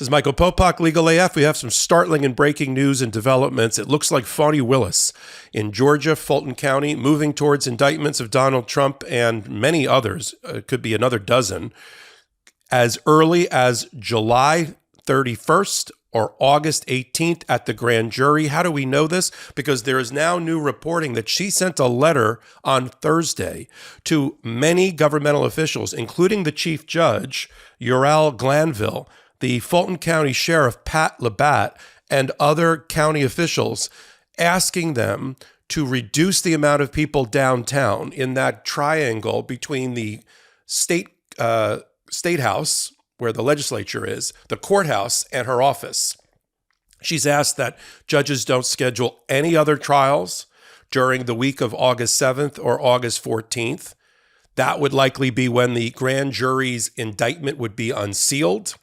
This is Michael Popok, Legal AF. We have some startling and breaking news and developments. It looks like Fani Willis in Georgia, Fulton County, moving towards indictments of Donald Trump and many others, could be another dozen, as early as July 31st or August 18th at the grand jury. How do we know this? Because there is now new reporting that she sent a letter on Thursday to many governmental officials, including the chief judge, Ural Glanville, the Fulton County Sheriff, Pat Labatt, and other county officials, asking them to reduce the amount of people downtown in that triangle between the state house, where the legislature is, the courthouse, and her office. She's asked that judges don't schedule any other trials during the week of August 7th or August 14th. That would likely be when the grand jury's indictment would be unsealed.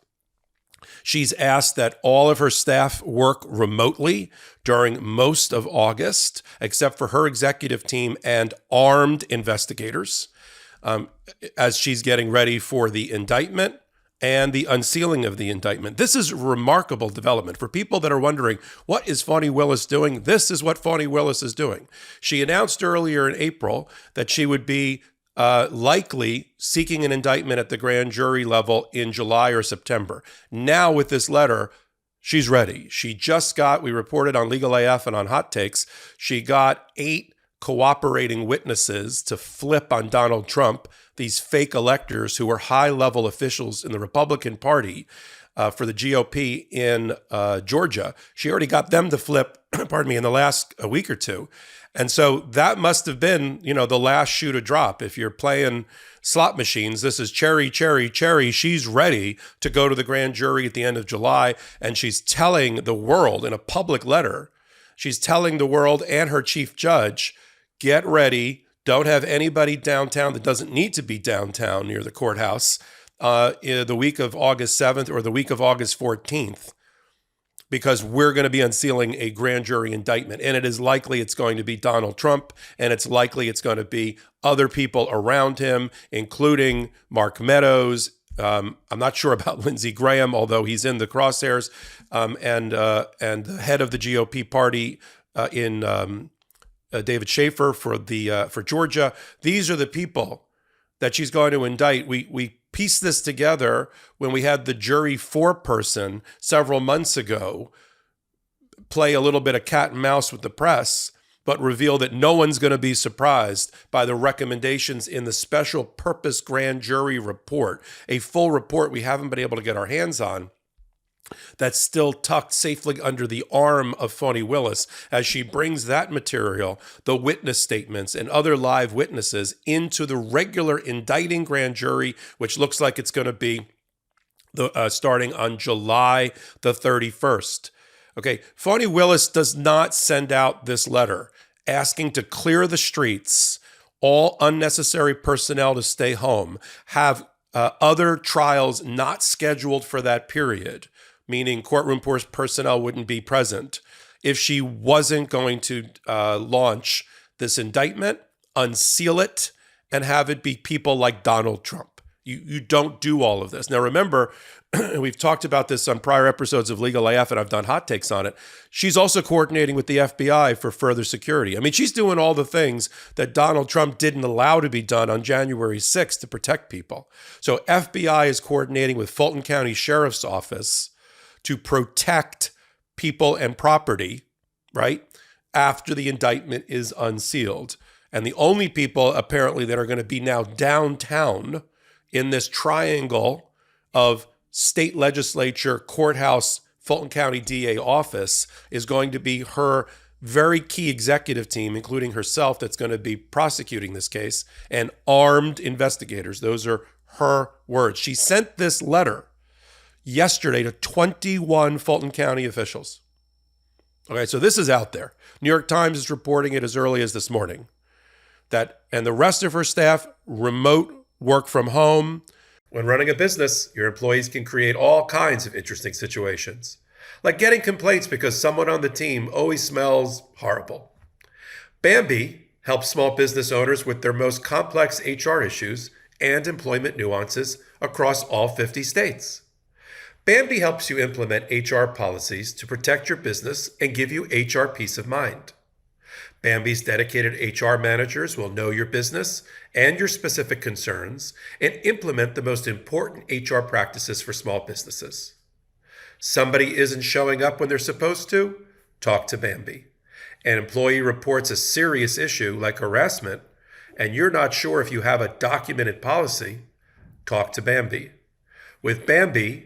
She's asked that all of her staff work remotely during most of August, except for her executive team and armed investigators, as she's getting ready for the indictment and the unsealing of the indictment. This is a remarkable development. For people that are wondering, what is Fani Willis doing? This is what Fani Willis is doing. She announced earlier in April that she would be likely seeking an indictment at the grand jury level in July or September. Now with this letter, she's ready. She just got, we reported on Legal AF and on Hot Takes, she got 8 cooperating witnesses to flip on Donald Trump, these fake electors who were high-level officials in the Republican Party for the GOP in Georgia. She already got them to flip, pardon me, in the last week or two. And so that must have been, the last shoe to drop. If you're playing slot machines, this is cherry, cherry, cherry. She's ready to go to the grand jury at the end of July. And she's telling the world in a public letter, she's telling the world and her chief judge, get ready. Don't have anybody downtown that doesn't need to be downtown near the courthouse in the week of August 7th or the week of August 14th. Because we're going to be unsealing a grand jury indictment. And it is likely it's going to be Donald Trump, and it's likely it's going to be other people around him, including Mark Meadows. I'm not sure about Lindsey Graham, although he's in the crosshairs, and the head of the GOP party in David Schaefer for Georgia. These are the people that she's going to indict. We pieced this together when we had the jury foreperson several months ago play a little bit of cat and mouse with the press, but reveal that no one's going to be surprised by the recommendations in the special purpose grand jury report, a full report we haven't been able to get our hands on, that's still tucked safely under the arm of Fani Willis as she brings that material, the witness statements and other live witnesses, into the regular indicting grand jury, which looks like it's going to be starting on July the 31st. Okay, Fani Willis does not send out this letter asking to clear the streets, all unnecessary personnel to stay home, have other trials not scheduled for that period, meaning courtroom personnel wouldn't be present, if she wasn't going to launch this indictment, unseal it, and have it be people like Donald Trump. You don't do all of this. Now, remember, we've talked about this on prior episodes of Legal AF, and I've done hot takes on it. She's also coordinating with the FBI for further security. I mean, she's doing all the things that Donald Trump didn't allow to be done on January 6th to protect people. So FBI is coordinating with Fulton County Sheriff's Office to protect people and property, right, after the indictment is unsealed. And the only people apparently that are going to be now downtown in this triangle of state legislature, courthouse, Fulton County DA office is going to be her very key executive team, including herself, that's going to be prosecuting this case, and armed investigators. Those are her words. She sent this letter yesterday to 21 Fulton County officials. Okay, so this is out there. New York Times is reporting it as early as this morning. And the rest of her staff, remote work from home. When running a business, your employees can create all kinds of interesting situations, like getting complaints because someone on the team always smells horrible. Bambi helps small business owners with their most complex HR issues and employment nuances across all 50 states. Bambi helps you implement HR policies to protect your business and give you HR peace of mind. Bambi's dedicated HR managers will know your business and your specific concerns and implement the most important HR practices for small businesses. Somebody isn't showing up when they're supposed to? Talk to Bambi. An employee reports a serious issue like harassment, and you're not sure if you have a documented policy? Talk to Bambi. With Bambi,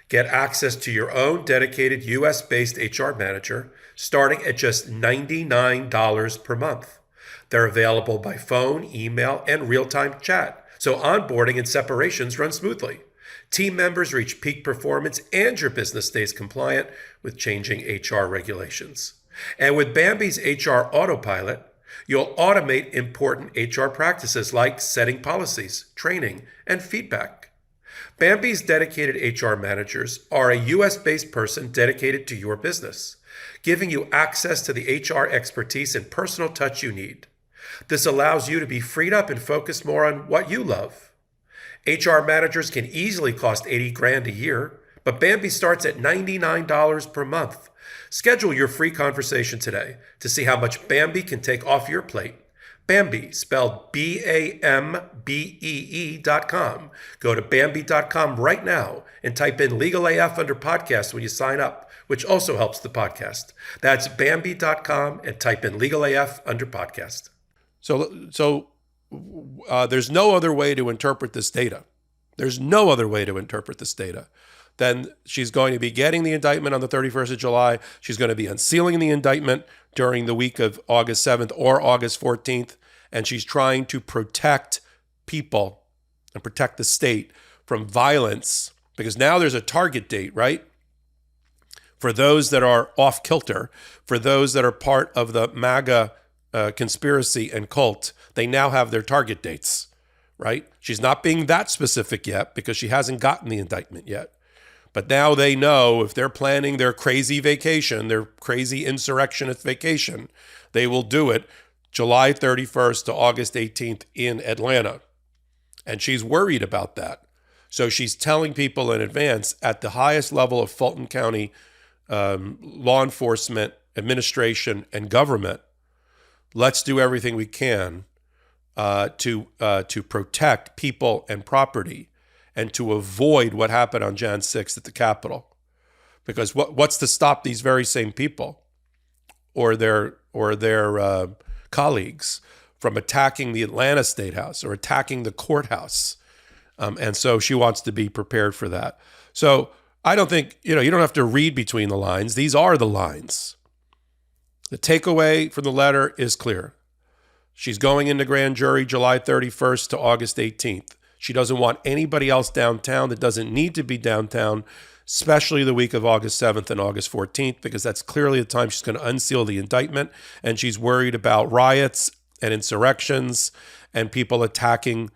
get access to your own dedicated US-based HR manager starting at just $99 per month. They're available by phone, email, and real-time chat, so onboarding and separations run smoothly. Team members reach peak performance and your business stays compliant with changing HR regulations. And with Bambi's HR Autopilot, you'll automate important HR practices like setting policies, training, and feedback. Bambi's dedicated HR managers are a US-based person dedicated to your business, giving you access to the HR expertise and personal touch you need. This allows you to be freed up and focus more on what you love. HR managers can easily cost $80,000 a year, but Bambi starts at $99 per month. Schedule your free conversation today to see how much Bambi can take off your plate. Bambi, spelled BAMBEE.com. Go to Bambi.com right now and type in Legal AF under podcast when you sign up, which also helps the podcast. That's Bambi.com and type in Legal AF under podcast. So there's no other way to interpret this data. There's no other way to interpret this data. Then she's going to be getting the indictment on the 31st of July. She's going to be unsealing the indictment during the week of August 7th or August 14th. And she's trying to protect people and protect the state from violence, because now there's a target date, right? For those that are off kilter, for those that are part of the MAGA conspiracy and cult, they now have their target dates, right? She's not being that specific yet because she hasn't gotten the indictment yet. But now they know if they're planning their crazy vacation, their crazy insurrectionist vacation, they will do it July 31st to August 18th in Atlanta. And she's worried about that. So she's telling people in advance at the highest level of Fulton County law enforcement, administration, and government, let's do everything we can to protect people and property, and to avoid what happened on Jan 6th at the Capitol. Because what's to stop these very same people or their colleagues from attacking the Atlanta State House or attacking the courthouse? And so she wants to be prepared for that. So I don't think, you don't have to read between the lines. These are the lines. The takeaway from the letter is clear. She's going into grand jury July 31st to August 18th. She doesn't want anybody else downtown that doesn't need to be downtown, especially the week of August 7th and August 14th, because that's clearly the time she's going to unseal the indictment. And she's worried about riots and insurrections and people attacking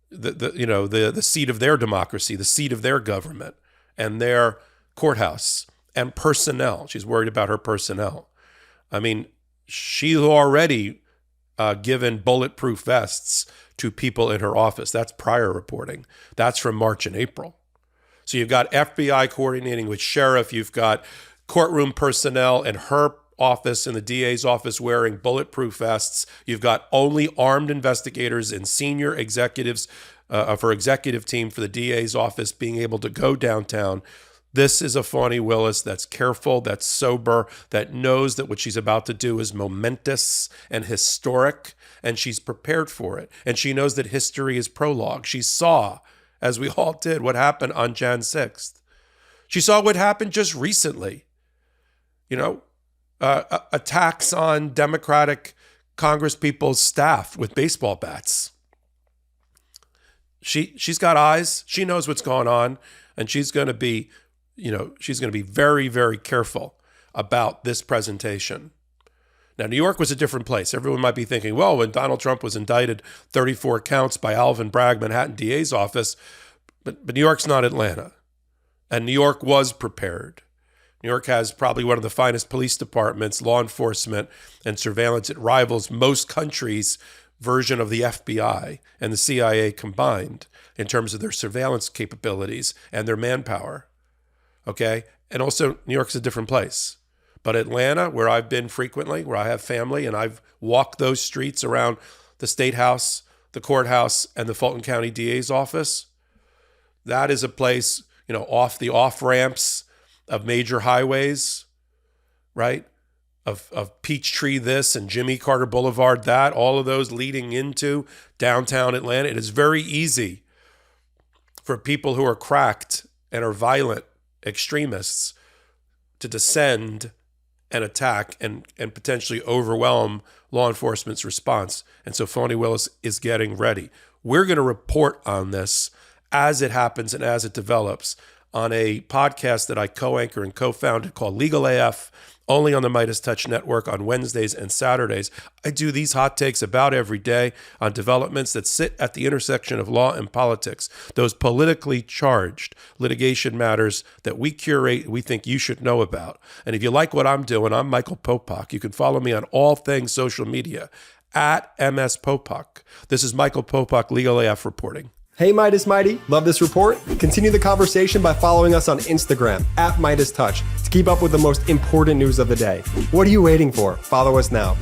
the seat of their democracy, the seat of their government and their courthouse and personnel. She's worried about her personnel. I mean, she's already given bulletproof vests to people in her office. That's prior reporting. That's from March and April. So you've got FBI coordinating with sheriff. You've got courtroom personnel in her office and the DA's office wearing bulletproof vests. You've got only armed investigators and senior executives for executive team for the DA's office being able to go downtown. This is a Fani Willis that's careful, that's sober, that knows that what she's about to do is momentous and historic, and she's prepared for it. And she knows that history is prologue. She saw, as we all did, what happened on Jan 6th. She saw what happened just recently. Attacks on Democratic Congresspeople's staff with baseball bats. She's got eyes. She knows what's going on, and she's going to be very, very careful about this presentation. Now, New York was a different place. Everyone might be thinking, well, when Donald Trump was indicted, 34 counts by Alvin Bragg, Manhattan DA's office, but New York's not Atlanta. And New York was prepared. New York has probably one of the finest police departments, law enforcement, and surveillance. It rivals most countries' version of the FBI and the CIA combined in terms of their surveillance capabilities and their manpower. okay? And also, New York's a different place. But Atlanta, where I've been frequently, where I have family, and I've walked those streets around the State House, the courthouse, and the Fulton County DA's office, that is a place, off the off-ramps of major highways, right? Of Peachtree this and Jimmy Carter Boulevard that, all of those leading into downtown Atlanta. It is very easy for people who are cracked and are violent extremists to descend and attack and potentially overwhelm law enforcement's response. And so Fani Willis is getting ready. We're going to report on this as it happens and as it develops on a podcast that I co-anchor and co-founded called Legal AF, only on the MeidasTouch network on Wednesdays and Saturdays. I do these hot takes about every day on developments that sit at the intersection of law and politics, those politically charged litigation matters that we curate, we think you should know about. And if you like what I'm doing, I'm Michael Popok. You can follow me on all things social media at MS Popok. This is Michael Popok, Legal AF reporting. Hey Meidas Mighty, love this report? Continue the conversation by following us on Instagram at MeidasTouch to keep up with the most important news of the day. What are you waiting for? Follow us now.